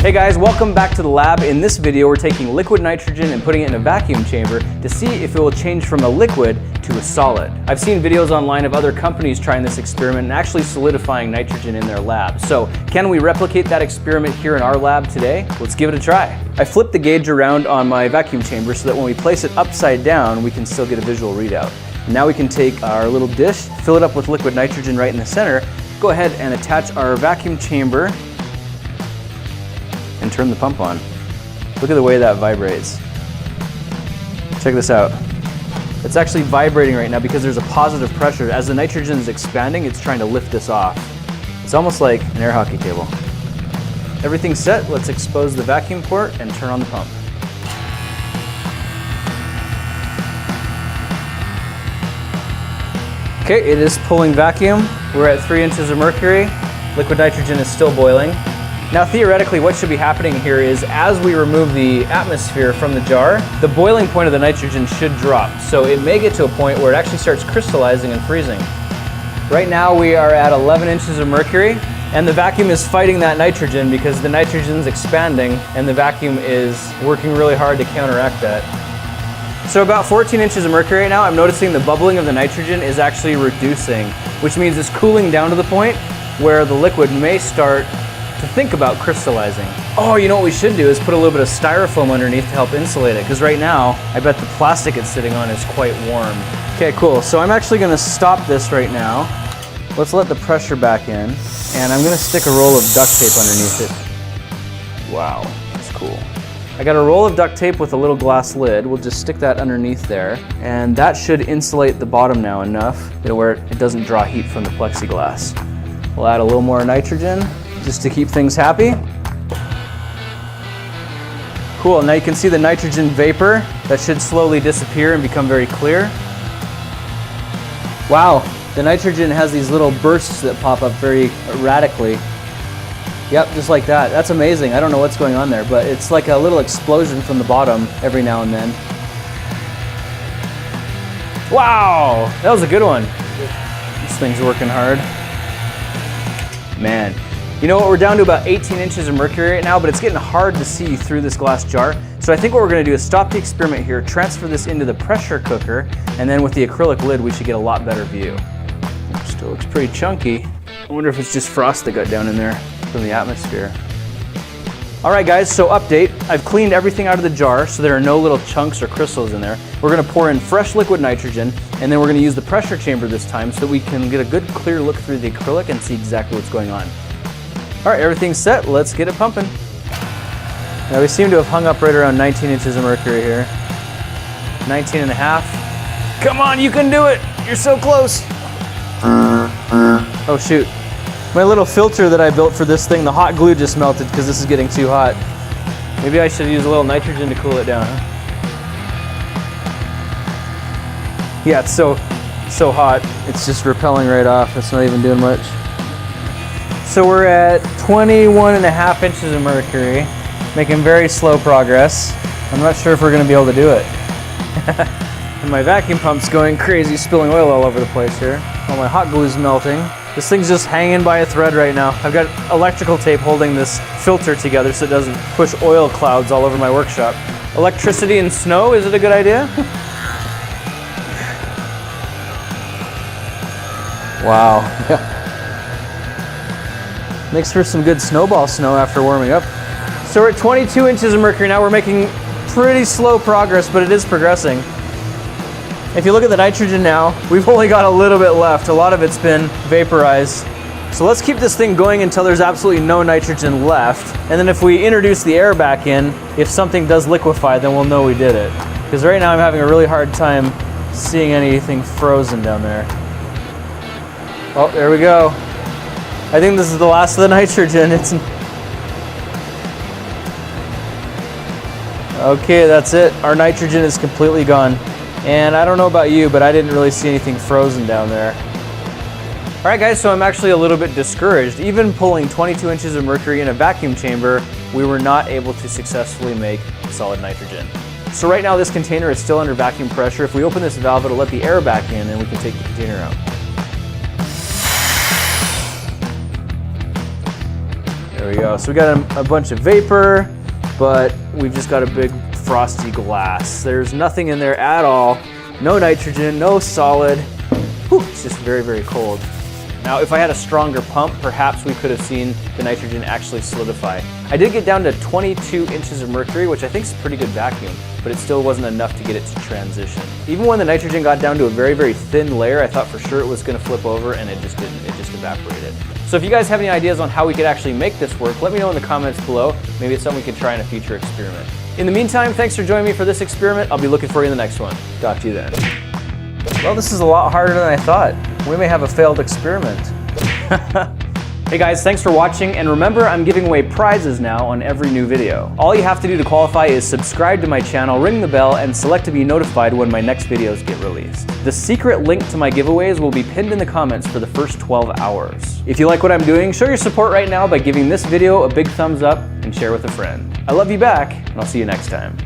Hey guys, welcome back to the lab. In this video, we're taking liquid nitrogen and putting it in a vacuum chamber to see if it will change from a liquid to a solid. I've seen videos online of other companies trying this experiment and actually solidifying nitrogen in their lab. So can we replicate that experiment here in our lab today? Let's give it a try. I flipped the gauge around on my vacuum chamber so that when we place it upside down, we can still get a visual readout. Now we can take our little dish, fill it up with liquid nitrogen right in the center, go ahead and attach our vacuum chamber and turn the pump on. Look at the way that vibrates. Check this out. It's actually vibrating right now because there's a positive pressure. As the nitrogen is expanding, it's trying to lift this off. It's almost like an air hockey table. Everything's set. Let's expose the vacuum port and turn on the pump. Okay, it is pulling vacuum. We're at 3 inches of mercury. Liquid nitrogen is still boiling. Now theoretically what should be happening here is as we remove the atmosphere from the jar, the boiling point of the nitrogen should drop. So it may get to a point where it actually starts crystallizing and freezing. Right now we are at 11 inches of mercury and the vacuum is fighting that nitrogen because the nitrogen's expanding and the vacuum is working really hard to counteract that. So about 14 inches of mercury right now, I'm noticing the bubbling of the nitrogen is actually reducing, which means it's cooling down to the point where the liquid may start to think about crystallizing. Oh, you know what we should do is put a little bit of styrofoam underneath to help insulate it, because right now, I bet the plastic it's sitting on is quite warm. Okay, cool. So I'm actually gonna stop this right now. Let's let the pressure back in, and I'm gonna stick a roll of duct tape underneath it. Wow, that's cool. I got a roll of duct tape with a little glass lid. We'll just stick that underneath there, and that should insulate the bottom now enough where it doesn't draw heat from the plexiglass. We'll add a little more nitrogen, just to keep things happy. Cool, now you can see the nitrogen vapor that should slowly disappear and become very clear. Wow, the nitrogen has these little bursts that pop up very erratically. Yep, just like that. That's amazing. I don't know what's going on there, but it's like a little explosion from the bottom every now and then. Wow, that was a good one. This thing's working hard. Man. You know what, we're down to about 18 inches of mercury right now, but it's getting hard to see through this glass jar. So I think what we're gonna do is stop the experiment here, transfer this into the pressure cooker, and then with the acrylic lid, we should get a lot better view. Still looks pretty chunky. I wonder if it's just frost that got down in there from the atmosphere. All right guys, so update. I've cleaned everything out of the jar so there are no little chunks or crystals in there. We're gonna pour in fresh liquid nitrogen, and then we're gonna use the pressure chamber this time so that we can get a good clear look through the acrylic and see exactly what's going on. All right, everything's set. Let's get it pumping. Now we seem to have hung up right around 19 inches of mercury here. 19 and a half. Come on, you can do it. You're so close. Oh shoot. My little filter that I built for this thing, the hot glue just melted because this is getting too hot. Maybe I should use a little nitrogen to cool it down, huh? Yeah, it's so hot. It's just repelling right off. It's not even doing much. So we're at 21 and a half inches of mercury, making very slow progress. I'm not sure if we're gonna be able to do it. And my vacuum pump's going crazy, spilling oil all over the place here. All my hot glue's melting. This thing's just hanging by a thread right now. I've got electrical tape holding this filter together so it doesn't push oil clouds all over my workshop. Electricity and snow, is it a good idea? Wow. Makes for some good snowball snow after warming up. So we're at 22 inches of mercury now. We're making pretty slow progress, but it is progressing. If you look at the nitrogen now, we've only got a little bit left. A lot of it's been vaporized. So let's keep this thing going until there's absolutely no nitrogen left. And then if we introduce the air back in, if something does liquefy, then we'll know we did it. Because right now I'm having a really hard time seeing anything frozen down there. Oh, there we go. I think this is the last of the nitrogen. Okay, that's it. Our nitrogen is completely gone. And I don't know about you, but I didn't really see anything frozen down there. All right guys, so I'm actually a little bit discouraged. Even pulling 22 inches of mercury in a vacuum chamber, we were not able to successfully make solid nitrogen. So right now this container is still under vacuum pressure. If we open this valve, it'll let the air back in and we can take the container out. There we go. So we got a bunch of vapor, but we've just got a big frosty glass. There's nothing in there at all. No nitrogen, no solid. Whew, it's just very, very cold. Now, if I had a stronger pump, perhaps we could have seen the nitrogen actually solidify. I did get down to 22 inches of mercury, which I think is a pretty good vacuum, but it still wasn't enough to get it to transition. Even when the nitrogen got down to a very, very thin layer, I thought for sure it was going to flip over, and it just didn't. It just evaporated. So if you guys have any ideas on how we could actually make this work, let me know in the comments below. Maybe it's something we could try in a future experiment. In the meantime, thanks for joining me for this experiment. I'll be looking for you in the next one. Talk to you then. Well, this is a lot harder than I thought. We may have a failed experiment. Hey guys, thanks for watching, and remember, I'm giving away prizes now on every new video. All you have to do to qualify is subscribe to my channel, ring the bell, and select to be notified when my next videos get released. The secret link to my giveaways will be pinned in the comments for the first 12 hours. If you like what I'm doing, show your support right now by giving this video a big thumbs up and share with a friend. I love you back, and I'll see you next time.